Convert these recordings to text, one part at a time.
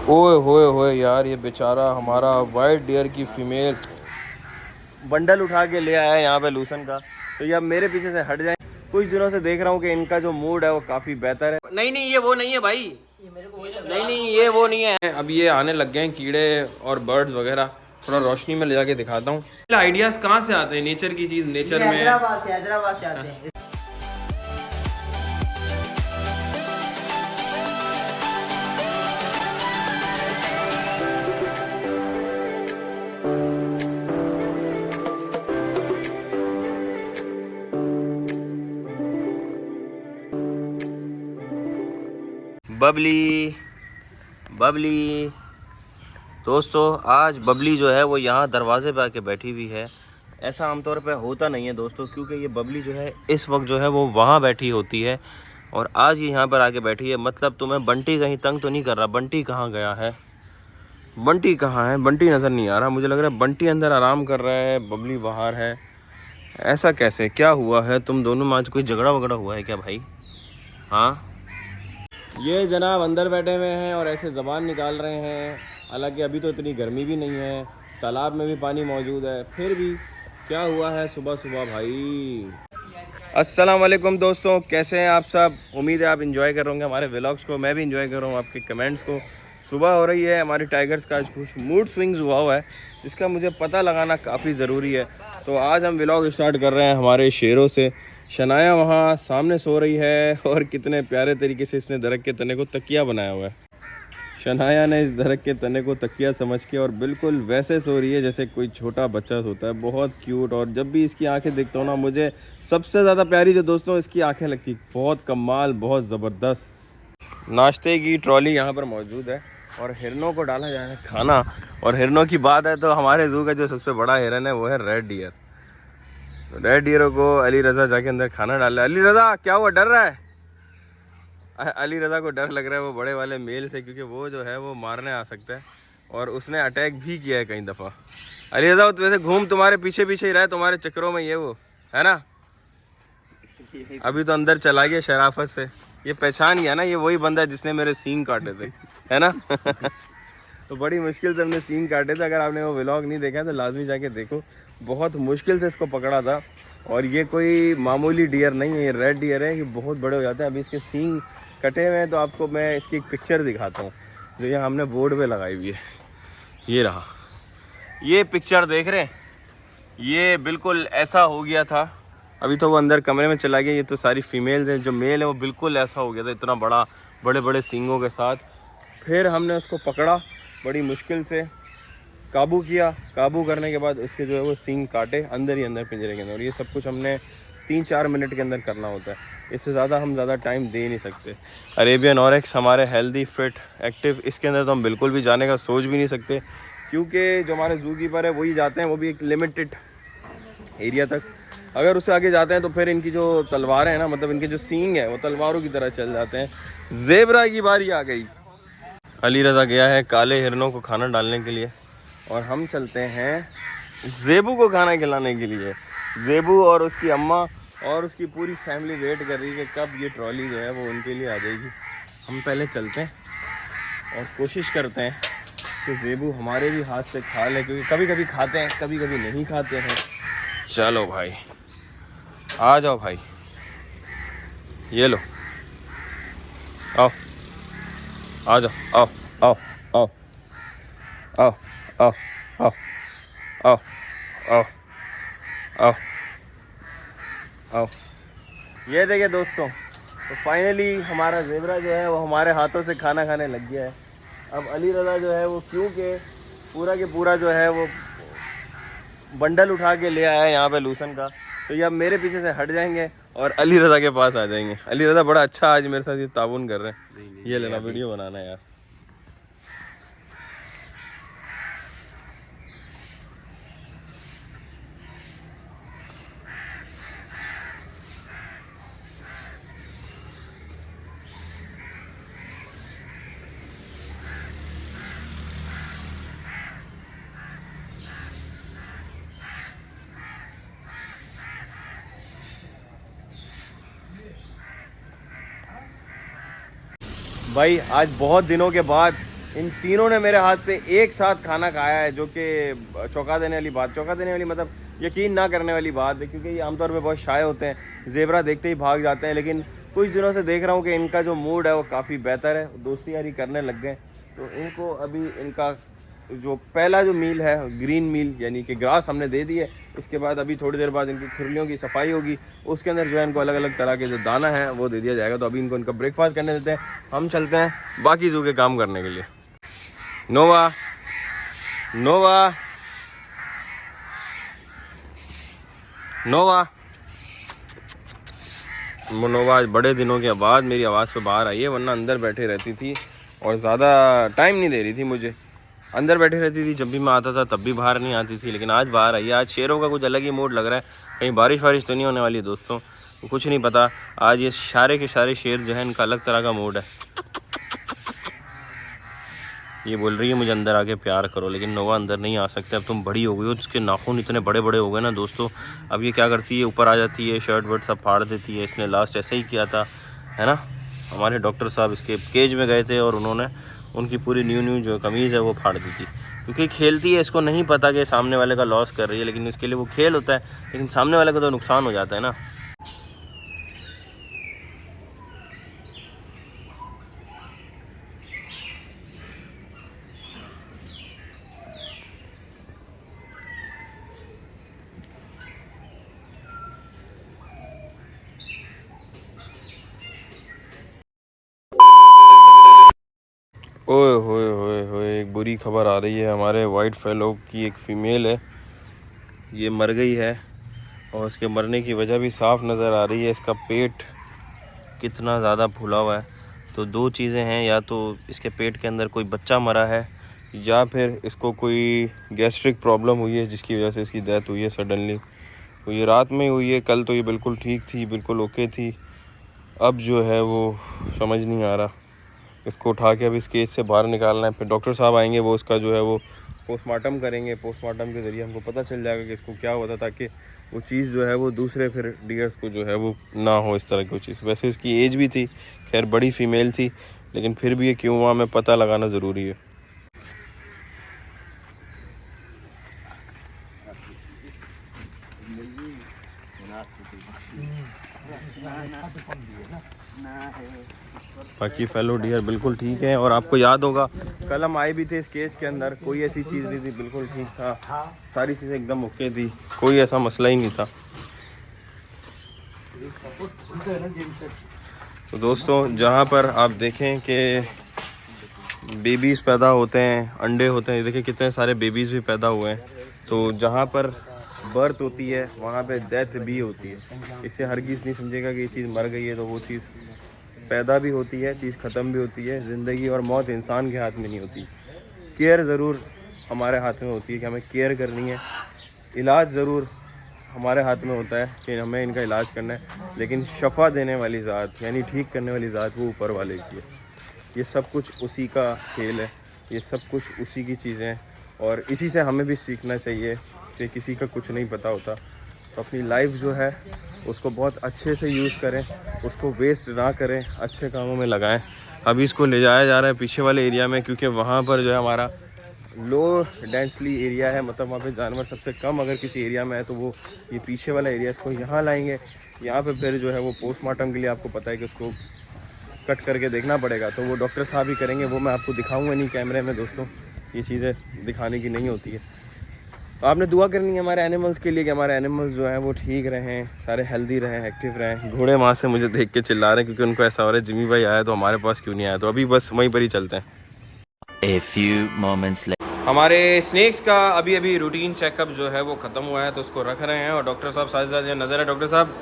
ओए होए होए यार, ये बेचारा हमारा वाइट डियर की फीमेल बंडल उठा के ले आया है यहाँ पे लूसन का। तो ये अब मेरे पीछे से हट जाए। कुछ दिनों से देख रहा हूँ कि इनका जो मूड है वो काफ़ी बेहतर है। नहीं नहीं, ये वो नहीं है भाई, नहीं नहीं ये वो नहीं है। अब ये आने लग गए हैं कीड़े और बर्ड्स वगैरह। थोड़ा रोशनी में ले जाके दिखाता हूँ। आइडियाज़ कहाँ से आते हैं नेचर की चीज़ नेचर में? हैदराबाद से आते हैं। बबली बबली दोस्तों, आज बबली जो है वो यहाँ दरवाजे पे आके बैठी हुई है। ऐसा आमतौर पे होता नहीं है दोस्तों, क्योंकि ये बबली जो है इस वक्त जो है वो वहाँ बैठी होती है और आज ये यहाँ पर आके बैठी है। मतलब तुम्हें बंटी कहीं तंग तो नहीं कर रहा? बंटी कहाँ गया है? बंटी कहाँ है? बंटी नज़र नहीं आ रहा। मुझे लग रहा है बंटी अंदर आराम कर रहा है, बबली बाहर है। ऐसा कैसे? क्या हुआ है तुम दोनों में? आज कोई झगड़ा वगड़ा हुआ है क्या भाई? हाँ, ये जनाब अंदर बैठे हुए हैं और ऐसे ज़बान निकाल रहे हैं। हालांकि अभी तो इतनी गर्मी भी नहीं है, तालाब में भी पानी मौजूद है, फिर भी क्या हुआ है सुबह सुबह भाई? अस्सलाम वालेकुम दोस्तों, कैसे हैं आप सब? उम्मीद है आप इंजॉय कर रहे होंगे हमारे व्लॉग्स को। मैं भी इंजॉय कर रहा हूँ आपके कमेंट्स को। सुबह हो रही है, हमारी टाइगर्स का आज कुछ मूड स्विंग्स हुआ है, जिसका मुझे पता लगाना काफ़ी ज़रूरी है। तो आज हम व्लॉग स्टार्ट कर रहे हैं हमारे शेरों से। शनाया वहाँ सामने सो रही है और कितने प्यारे तरीके से इसने दरख्त के तने को तकिया बनाया हुआ है। शनाया ने इस दरख्त के तने को तकिया समझ के और बिल्कुल वैसे सो रही है जैसे कोई छोटा बच्चा सोता है। बहुत क्यूट। और जब भी इसकी आंखें देखता हूँ ना, मुझे सबसे ज़्यादा प्यारी जो दोस्तों इसकी आंखें लगती, बहुत कमाल, बहुत ज़बरदस्त। नाश्ते की ट्रॉली यहाँ पर मौजूद है और हिरनों को डाला जा रहा है खाना। और हिरनों की बात है तो हमारे जू का जो सबसे बड़ा हिरन है वो है रेड डियर। रेड डियरों को अली रज़ा जाके अंदर खाना डाल रहा है। अली रज़ा क्या हुआ, डर रहा है? अली रज़ा को डर लग रहा है वो बड़े वाले मेल से, क्योंकि वो जो है वो मारने आ सकता है और उसने अटैक भी किया है कई दफ़ा। अली रज़ा तो वैसे घूम तुम्हारे पीछे पीछे ही रहा है, तुम्हारे चक्करों में, ये वो है ना। अभी तो अंदर चला गया शराफत से। ये पहचान गया ना, ये वही बंदा है जिसने मेरे सींग काटे थे, है ना। तो बड़ी मुश्किल से हमने सींग काटे थे। अगर आपने वो व्लॉग नहीं देखा है तो लाजमी जाके देखो। बहुत मुश्किल से इसको पकड़ा था और ये कोई मामूली डियर नहीं है, ये रेड डियर है। ये बहुत बड़े हो जाते हैं। अभी इसके सींग कटे हुए हैं तो आपको मैं इसकी एक पिक्चर दिखाता हूँ जो यहाँ हमने बोर्ड पे लगाई हुई है। ये रहा, ये पिक्चर देख रहे हैं? ये बिल्कुल ऐसा हो गया था। अभी तो वो अंदर कमरे में चला गया। ये तो सारी फीमेल्स हैं, जो मेल है वो बिल्कुल ऐसा हो गया था, इतना बड़ा, बड़े बड़े सींगों के साथ। फिर हमने उसको पकड़ा, बड़ी मुश्किल से काबू किया। काबू करने के बाद उसके जो है वो सींग काटे अंदर ही अंदर पिंजरे के अंदर। और ये सब कुछ हमने 3-4 मिनट के अंदर करना होता है, इससे ज़्यादा हम ज़्यादा टाइम दे नहीं सकते। अरेबियन ऑरेक्स हमारे हेल्दी, फिट, एक्टिव, इसके अंदर तो हम बिल्कुल भी जाने का सोच भी नहीं सकते, क्योंकि जो हमारे जू कीपर है वही जाते हैं, वो भी एक लिमिटेड एरिया तक। अगर उससे आगे जाते हैं तो फिर इनकी जो तलवारें हैं ना, मतलब इनके जो सींग है वो तलवारों की तरह चल जाते हैं। ज़ेबरा की बारी आ गई। अली रज़ा गया है काले हिरनों को खाना डालने के लिए और हम चलते हैं ज़ेबू को खाना खिलाने के लिए। ज़ेबू और उसकी अम्मा और उसकी पूरी फैमिली वेट कर रही है कि कब ये ट्रॉली जो है वो उनके लिए आ जाएगी। हम पहले चलते हैं और कोशिश करते हैं कि ज़ेबू हमारे भी हाथ से खा ले, क्योंकि कभी कभी खाते हैं, कभी कभी नहीं खाते हैं। चलो भाई, आ जाओ भाई, ये लो, आओ, आ जाओ, आओ आओ आओ आओ आओ आओ आओ आओ आओ आओ। ये देखिए दोस्तों, तो फाइनली हमारा ज़ेबरा जो है वो हमारे हाथों से खाना खाने लग गया है। अब अली रज़ा जो है वो, क्योंकि पूरा के पूरा जो है वो बंडल उठा के ले आया है यहाँ पे लूसन का, तो ये अब मेरे पीछे से हट जाएंगे और अली रज़ा के पास आ जाएंगे। अली रज़ा बड़ा अच्छा आज मेरे साथ ये ताउन कर रहे हैं। ये लेना, वीडियो बनाना है यार। भाई आज बहुत दिनों के बाद इन तीनों ने मेरे हाथ से एक साथ खाना खाया है, जो कि चौंका देने वाली बात, चौंका देने वाली मतलब यकीन ना करने वाली बात है, क्योंकि ये आमतौर पे बहुत शाय होते हैं, ज़ेबरा देखते ही भाग जाते हैं। लेकिन कुछ दिनों से देख रहा हूँ कि इनका जो मूड है वो काफ़ी बेहतर है, दोस्ती यारी करने लग गए। तो इनको अभी इनका जो पहला जो मील है ग्रीन मील यानी कि ग्रास हमने दे दी है। इसके बाद अभी थोड़ी देर बाद इनकी खुरलियों की सफाई होगी, उसके अंदर जो है इनको अलग अलग तरह के जो दाना है वो दे दिया जाएगा। तो अभी इनको इनका ब्रेकफास्ट करने देते हैं, हम चलते हैं बाकी जू के काम करने के लिए। नोवा नोवा नोवा नोवा आज बड़े दिनों के बाद मेरी आवाज़ पे बाहर आई है, वरना अंदर बैठे रहती थी और ज़्यादा टाइम नहीं दे रही थी मुझे। अंदर बैठी रहती थी, जब भी मैं आता था तब भी बाहर नहीं आती थी, लेकिन आज बाहर आई है। आज शेरों का कुछ अलग ही मूड लग रहा है, कहीं बारिश वारिश तो नहीं होने वाली है दोस्तों, कुछ नहीं पता। आज ये सारे के सारे शेर जो है इनका अलग तरह का मूड है। ये बोल रही है मुझे अंदर आके प्यार करो, लेकिन नोवा अंदर नहीं आ सकते, अब तुम बड़ी हो गई हो, उसके नाखून इतने बड़े बड़े हो गए ना दोस्तों। अब ये क्या करती है, ऊपर आ जाती है, शर्ट वर्ट सब फाड़ देती है। इसने लास्ट ऐसे ही किया था, है ना। हमारे डॉक्टर साहब इसके केज में गए थे और उन्होंने उनकी पूरी न्यू जो कमीज़ है वो फाड़ दी थी, क्योंकि खेलती है, इसको नहीं पता कि सामने वाले का लॉस कर रही है, लेकिन इसके लिए वो खेल होता है, लेकिन सामने वाले का तो नुकसान हो जाता है ना। ओए होए होए होए, एक बुरी खबर आ रही है। हमारे वाइट फेलो की एक फ़ीमेल है, ये मर गई है और उसके मरने की वजह भी साफ नज़र आ रही है। इसका पेट कितना ज़्यादा फूला हुआ है। तो दो चीज़ें हैं, या तो इसके पेट के अंदर कोई बच्चा मरा है, या फिर इसको कोई गैस्ट्रिक प्रॉब्लम हुई है जिसकी वजह से इसकी डेथ हुई है सडनली। तो ये रात में हुई है, कल तो ये बिल्कुल ठीक थी, बिल्कुल ओके थी। अब जो है वो समझ नहीं आ रहा, इसको उठा के अब इस केस से बाहर निकालना है। फिर डॉक्टर साहब आएंगे, वो उसका जो है वो पोस्टमार्टम करेंगे। पोस्टमार्टम के ज़रिए हमको पता चल जाएगा कि इसको क्या हुआ था, ताकि वो चीज़ जो है वो दूसरे फिर डियर्स को जो है वो ना हो इस तरह की चीज़। वैसे इसकी एज भी थी, खैर बड़ी फ़ीमेल थी, लेकिन फिर भी ये क्यों हुआ हमें पता लगाना ज़रूरी है। बाकी फेलो डियर बिल्कुल ठीक है। और आपको याद होगा कल हम आए भी थे इस केस के अंदर, कोई ऐसी चीज़ नहीं थी, बिल्कुल ठीक था, सारी चीज़ें एकदम ओके थी, कोई ऐसा मसला ही नहीं था। तो दोस्तों, जहाँ पर आप देखें कि बेबीज़ पैदा होते हैं, अंडे होते हैं, देखिए कितने सारे बेबीज़ भी पैदा हुए हैं। तो जहाँ पर बर्थ होती है वहाँ पे डेथ भी होती है। इससे हरगिज़ नहीं समझेगा कि ये चीज़ मर गई है, तो वो चीज़ पैदा भी होती है, चीज़ ख़त्म भी होती है। ज़िंदगी और मौत इंसान के हाथ में नहीं होती। केयर ज़रूर हमारे हाथ में होती है कि हमें केयर करनी है। इलाज ज़रूर हमारे हाथ में होता है कि हमें इनका इलाज करना है, लेकिन शफ़ा देने वाली ज़ात यानी ठीक करने वाली ज़ात वो ऊपर वाले की है। ये सब कुछ उसी का खेल है, ये सब कुछ उसी की चीज़ें हैं, और इसी से हमें भी सीखना चाहिए कि किसी का कुछ नहीं पता होता। तो अपनी लाइफ जो है उसको बहुत अच्छे से यूज़ करें, उसको वेस्ट ना करें, अच्छे कामों में लगाएं। अभी इसको ले जाया जा रहा है पीछे वाले एरिया में, क्योंकि वहाँ पर जो है हमारा लो डेंसली एरिया है, मतलब वहाँ पे जानवर सबसे कम अगर किसी एरिया में है तो वो ये पीछे वाला एरिया। इसको यहाँ लाएंगे, यहाँ पे फिर जो है वो पोस्टमार्टम के लिए आपको पता है कि उसको कट करके देखना पड़ेगा, तो वो डॉक्टर साहब ही करेंगे, वो मैं आपको दिखाऊंगा नहीं कैमरे में दोस्तों, ये चीज़ें दिखाने की नहीं होती है। तो आपने दुआ करनी है हमारे एनिमल्स के लिए कि हमारे एनिमल्स जो हैं वो ठीक रहें, सारे हेल्दी रहें, एक्टिव रहें। घोड़े वहाँ से मुझे देख के चिल्ला रहे हैं, क्योंकि उनको ऐसा हो रहा है जिमी भाई आया तो हमारे पास क्यों नहीं आया। तो अभी बस वहीं पर ही चलते हैं। A few moments later. हमारे स्नेक्स का अभी रूटीन चेकअप जो है वो ख़त्म हुआ है, तो उसको रख रहे हैं। और डॉक्टर साहब साथ साथ नज़र है। डॉक्टर साहब,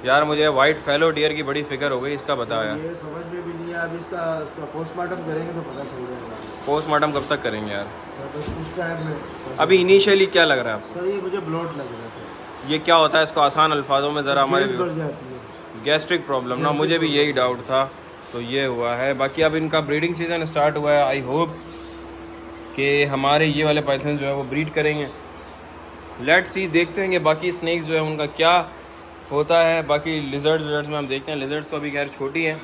यार मुझे वाइट फेलो डियर की बड़ी फिक्र हो गई, इसका बताया। ये समझ में भी नहीं है, अब इसका पोस्टमार्टम करेंगे तो पता चल जाएगा। पोस्टमार्टम कब तक करेंगे यार? सर बस कुछ टाइम में। अभी इनिशियली क्या लग रहा है आपको? सर ये मुझे ब्लॉट लग रहा था। ये क्या होता है, इसको आसान अल्फाजों में ज़रा हमारे। गैस बढ़ जाती है। गैस्ट्रिक प्रॉब्लम ना, मुझे भी यही डाउट था, तो ये हुआ है। बाकी अब इनका ब्रीडिंग सीज़न स्टार्ट हुआ है, आई होप कि हमारे ये वाले पाइथन जो है वो ब्रीड करेंगे। लेट्स सी, देखते हैं कि बाकी स्नेक्स जो है उनका क्या होता है। बाकी लिजर्ड्स में हम देखते हैं। लिजर्ड्स तो अभी खैर छोटी है,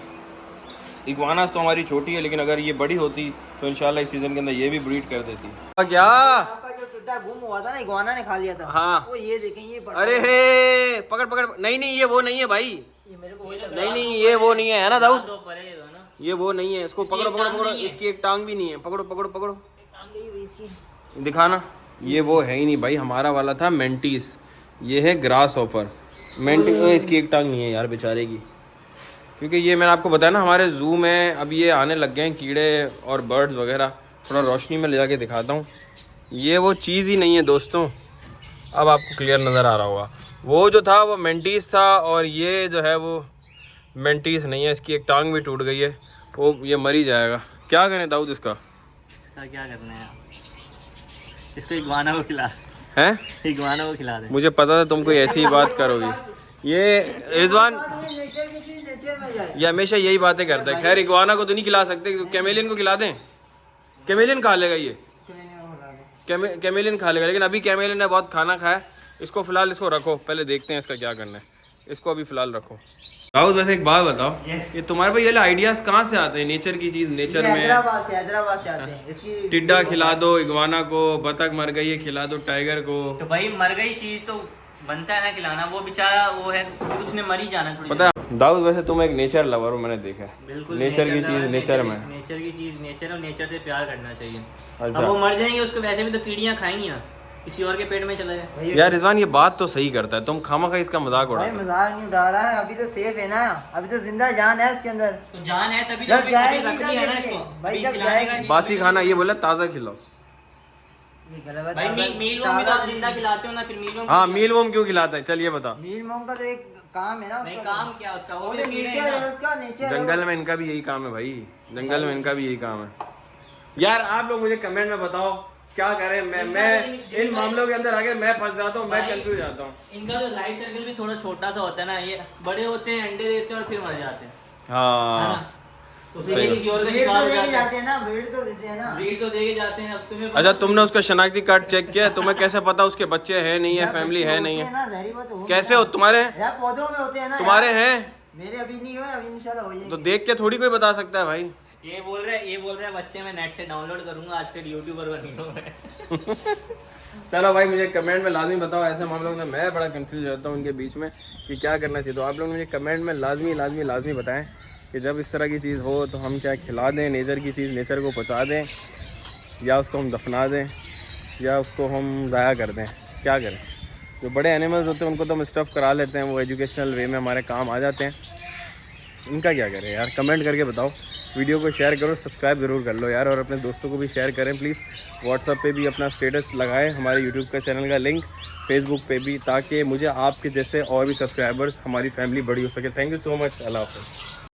इग्वानास तो हमारी छोटी है, लेकिन अगर ये बड़ी होती तो इंशाल्लाह इस सीजन के अंदर ये भी ब्रीड कर देती है। क्या आपका जो टुड्डा गुम हुआ था ना, इग्वाना ने खा लिया था। हाँ। वो ये देखें, ये पड़ा अरे है। हे पकड़ पकड़, नहीं नहीं ये वो नहीं है भाई, ये मेरे को वही लग नहीं नहीं ये वो नहीं है ना दाऊद, ना ये वो नहीं है। इसको पकड़ो पकड़ो पकड़ो, इसकी एक टांग भी नहीं है। पकड़ो पकड़ो पकड़ो, टांग गई हुई इसकी। दिखाना। ये वो है ही नहीं भाई, हमारा वाला था मेंटीस, ये है ग्रास ऑफर। इसकी एक टांग नहीं है यार बेचारे की, क्योंकि ये मैंने आपको बताया ना हमारे जू में अब ये आने लग गए हैं कीड़े और बर्ड्स वगैरह। थोड़ा रोशनी में ले जाके दिखाता हूँ। ये वो चीज़ ही नहीं है दोस्तों, अब आपको क्लियर नज़र आ रहा होगा। वो जो था वो मेंटीस था, और ये जो है वो मेंटीस नहीं है। इसकी एक टांग भी टूट गई है, वो ये मर ही जाएगा। क्या करें दाऊद इसका? इसका क्या करना है, इसको इग्वाना को खिला, हैं? इग्वाना को खिला दे। मुझे पता था तुम कोई ऐसी ही बात करोगी। ये रिजवान नेचर की चीज नेचर में जाए। ये हमेशा यही बातें करता है। खैर इग्वाना को तो नहीं खिला सकते, कैमेलियन को खिला दें। कैमेलियन खा लेगा ये, कैमेलियन खा लेगा, लेकिन अभी कैमेलियन ने बहुत खाना खाया। इसको फिलहाल इसको रखो, पहले देखते हैं इसका क्या करना है। इसको अभी फिलहाल रखो। राहुल वैसे एक बात बताओ, ये तुम्हारे पास ये आइडियाज कहाँ से आते हैं? नेचर की चीज नेचर में, हैदराबाद से आते हैं। इसकी टिड्डा खिला दो इग्वाना को, बतख मर गई है खिला दो टाइगर को। तो भाई मर गई चीज तो बनता है ना खिलाना, वो बेचारा वो है, उसने मर ही जाना थोड़ी पता है दाऊद, वैसे तुम एक नेचर लवर हो, मैंने देखा है। बिल्कुल नेचर की चीज नेचर में, नेचर की चीज नेचर, और नेचर से प्यार करना चाहिए। अच्छा। अब वो मर जाएंगे, उसको वैसे भी तो कीड़ियां खाएंगी ना, किसी और के पेट में चला जाए। यार रिजवान ये बात तो सही करता है, तुम खामा इसका मजाक भाई उड़ाते हो। मजाक नहीं उड़ा रहा है, अभी तो सेफ है ना, अभी तो जिंदा जान है उसके अंदर। तो जान है तभी तो जब अभी जाएगी रख लिया ना तब इसको, भाई, अभी जब खिलाने का जाएगी। बासी खाना ये बोला ताज़ा खिलाओ। ये गलत है। भाई मील वो भी तो आप जिंदा खिलाते हो ना, फिर मील हाँ मील वोम क्यों खिलाते हैं? चलिए बता। मील मोम का तो एक काम है ना नहीं, उसका। काम क्या उसका, वो वो भी तो कीड़े नेचर हैं है ना। उसका, नेचर है। जंगल में इनका भी यही काम है भाई, जंगल में इनका भी यही काम है। यार आप लोग मुझे कमेंट में बताओ क्या करें। मैं इन मामलों के अंदर आगे मैं फंस जाता हूँ, मैं कंफ्यूज जाता हूँ। इनका तो लाइफ साइकिल भी थोड़ा छोटा सा होता है ना, ये बड़े होते हैं, अंडे देते हैं और फिर मर जाते हैं, है हाँ ना। तो फिर ये किसी और का ब्रीड शिकार तो हो देके जाते जाते हैं ना, ब्रीड तो देते हैं ना। हैं, ब्रीड तो देके जाते हैं। अब तुम्हें अच्छा तुमने उसका शनाख्ती कार्ड चेक किया? तुम्हें कैसे पता उसके बच्चे हैं नहीं है, यार, फैमिली बच्चे है नहीं होते है? हैं ना, जहरी बात होगी कैसे ना। हो तुम्हारे? यार पौधों में होते हैं ना तुम्हारे यार। हैं? मेरे अभी नहीं हुए, अभी इंशाल्लाह हो तो जाएंगे। देख के थोड़ी कोई बता सकता है भाई। ये बोल रहे हैं बच्चे मैं नेट से डाउनलोड करूंगा, आजकल यूट्यूबर बन गया हूं मैं। चलो भाई मुझे कमेंट में लाजमी बताओ, ऐसे मामलों में मैं बड़ा कंफ्यूज रहता हूँ उनके बीच में कि क्या करना चाहिए। तो आप लोग मुझे कमेंट में लाजमी बताएं कि जब इस तरह की चीज़ हो तो हम क्या खिला दें, नेचर की चीज़ नेचर को पहुँचा दें, या उसको हम दफना दें, या उसको हम ज़ाया कर दें, क्या करें। जो बड़े एनिमल्स होते हैं उनको तो हम स्टफ़ करा लेते हैं, वो एजुकेशनल वे में हमारे काम आ जाते हैं। इनका क्या करें यार? कमेंट करके बताओ। वीडियो को शेयर करो, सब्सक्राइब ज़रूर कर लो यार, और अपने दोस्तों को भी शेयर करें प्लीज़। व्हाट्सएप पे भी अपना स्टेटस लगाएं, हमारे यूट्यूब का चैनल का लिंक, फेसबुक पे भी, ताकि मुझे आपके जैसे और भी सब्सक्राइबर्स, हमारी फैमिली बड़ी हो सके। Thank you so much. अल्लाह हाफ़िज़।